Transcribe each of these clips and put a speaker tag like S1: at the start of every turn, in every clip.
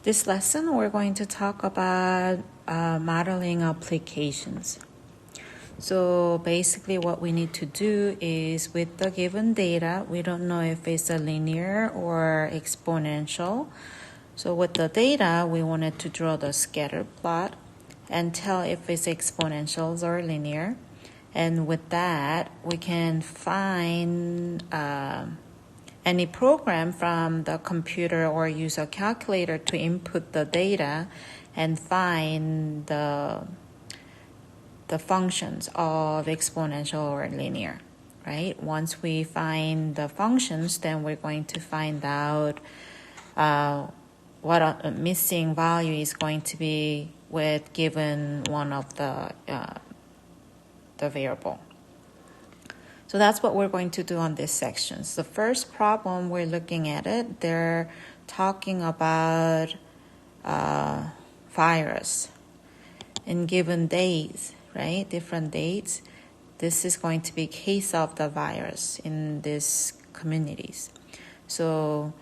S1: This lesson, we're going to talk about modeling applications. So basically what we need to do is with the given data, we don't know if it's a linear or exponential. So with the data, we wanted to draw the scatter plot and tell if it's exponentials or linear. And with that, we can find any program from the computer or use a calculator to input the data and find the functions of exponential or linear, right? Once we find the functions, then we're going to find out what a missing value is going to be with given one of the variable. So that's what we're going to do on this section. So the first problem we're looking at it, they're talking about virus in given days, right? Different dates. This is going to be case of the virus in these communities. So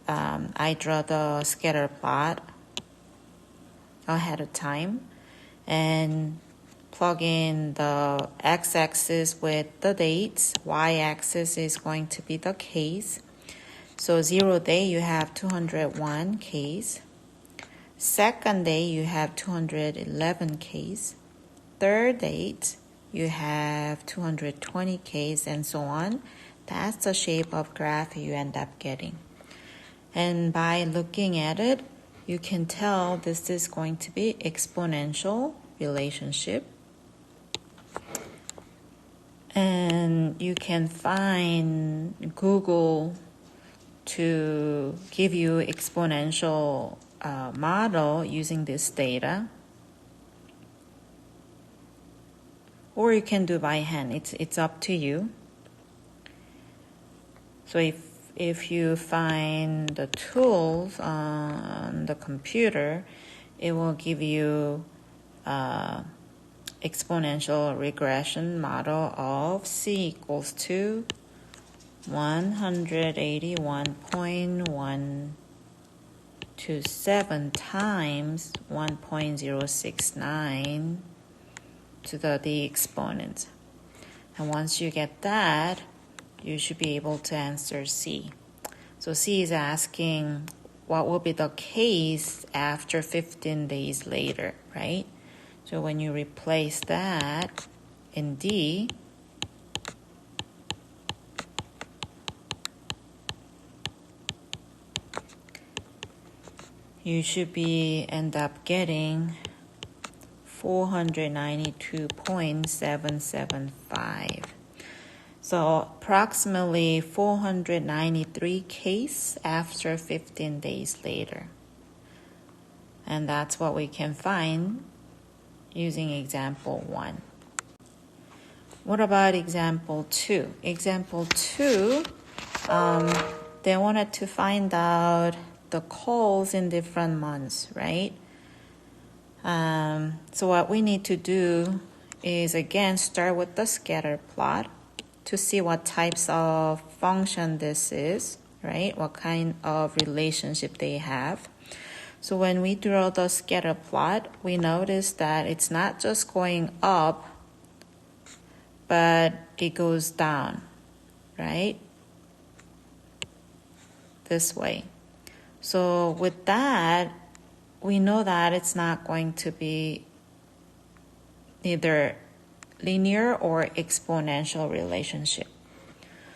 S1: I draw the scatter plot ahead of time and plug in the x-axis with the dates, y-axis is going to be the case. So 0 day you have 201 case. Second day you have 211 case. Third date you have 220 case and so on. That's the shape of graph you end up getting. And by looking at it, you can tell this is going to be exponential relationship. And you can find Google to give you exponential model using this data. Or you can do by hand. It's up to you. So if you find the tools on the computer, it will give you exponential regression model of C equals to 181.127 times 1.069 to the exponent. And once you get that, you should be able to answer C. So C is asking what will be the case after 15 days later, right? So when you replace that in D, you should end up getting 492.775. So approximately 493 case after 15 days later. And that's what we can find using example 1. What about example 2? Example 2, they wanted to find out the calls in different months, right? So what we need to do is again start with the scatter plot to see what types of function this is, right? What kind of relationship they have. So when we draw the scatter plot, we notice that it's not just going up, but it goes down, right? This way. So with that, we know that it's not going to be either linear or exponential relationship.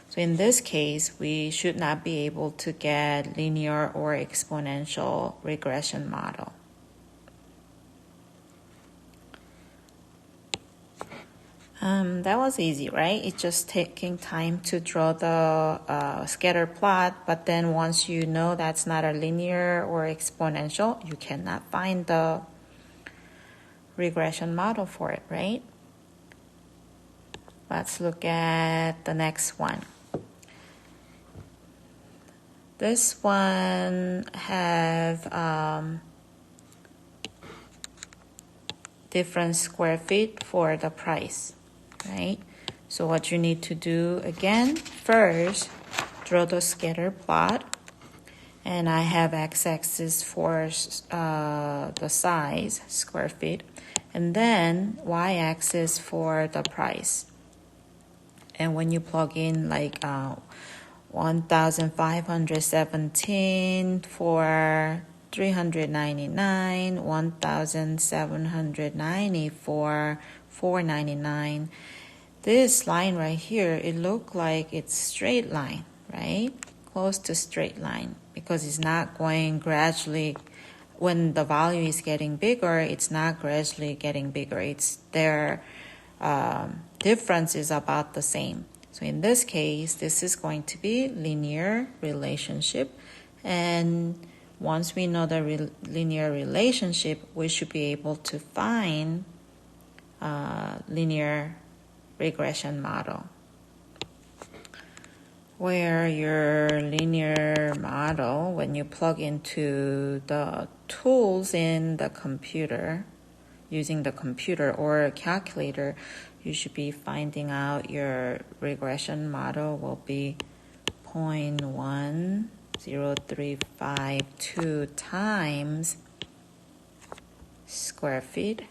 S1: So in this case, we should not be able to get linear or exponential regression model. That was easy, right? It's just taking time to draw the scatter plot, but then once you know that's not a linear or exponential, you cannot find the regression model for it, right? Let's look at the next one. This one have different square feet for the price, right? So what you need to do again, first draw the scatter plot and I have x-axis for the size, square feet, and then y-axis for the price. And when you plug in like 1,517 for 399, 1,790 for 499, this line right here, it look like it's straight line, right? Close to straight line, because it's not going gradually. When the value is getting bigger, it's not gradually getting bigger. It's their difference is about the same. So in this case, this is going to be linear relationship. And once we know the linear relationship, we should be able to find linear regression model, where your linear model, when you plug into the tools in the computer, using the computer or calculator, you should be finding out your regression model will be 0.10352 times square feet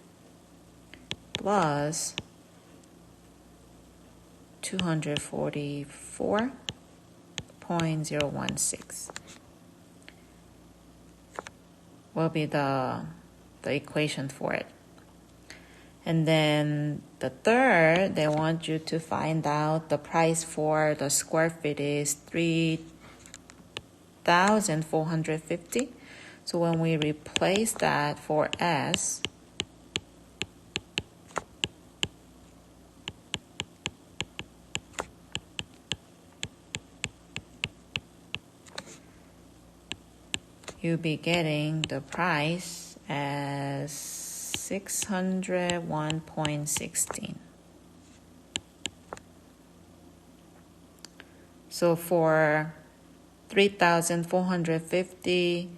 S1: plus 244.016 will be the equation for it. And then the third, they want you to find out the price for the square feet is 3,450. So when we replace that for S, you'll be getting the price as 601.16. So for 3,450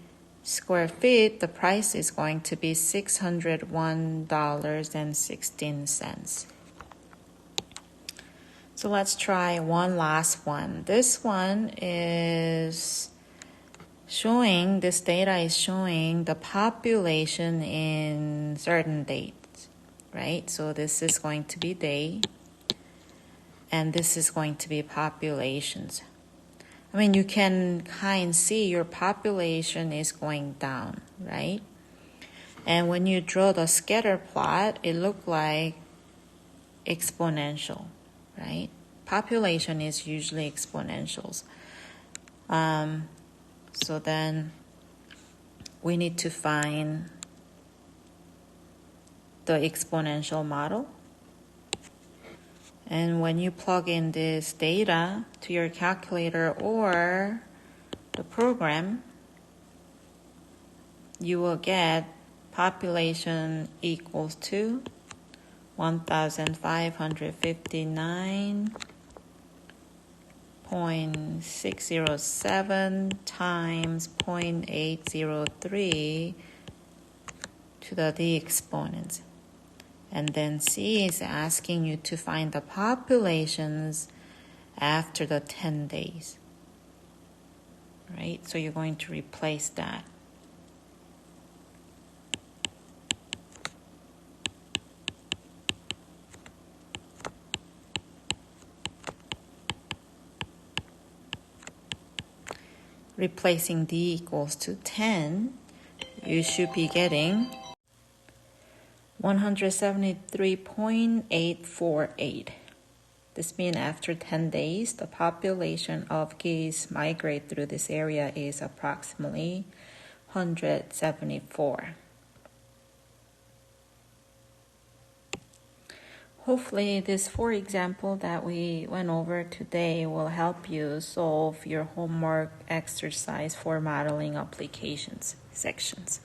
S1: square feet, the price is going to be $601.16. So let's try one last one. This one is showing, this data is showing the population in certain dates, right? So this is going to be day, and this is going to be populations. I mean, you can kind of see your population is going down, right? And when you draw the scatter plot, it looks like exponential, right? Population is usually exponentials. So then we need to find the exponential model. And when you plug in this data to your calculator or the program, you will get population equals to 1,559.607 times 0.803 to the d exponents. And then C is asking you to find the populations after the 10 days. Right? So you're going to replace that. Replacing D equals to 10, you should be getting 173.848. This means after 10 days, the population of geese migrate through this area is approximately 174. Hopefully, this 4 example that we went over today will help you solve your homework exercise for modeling applications sections.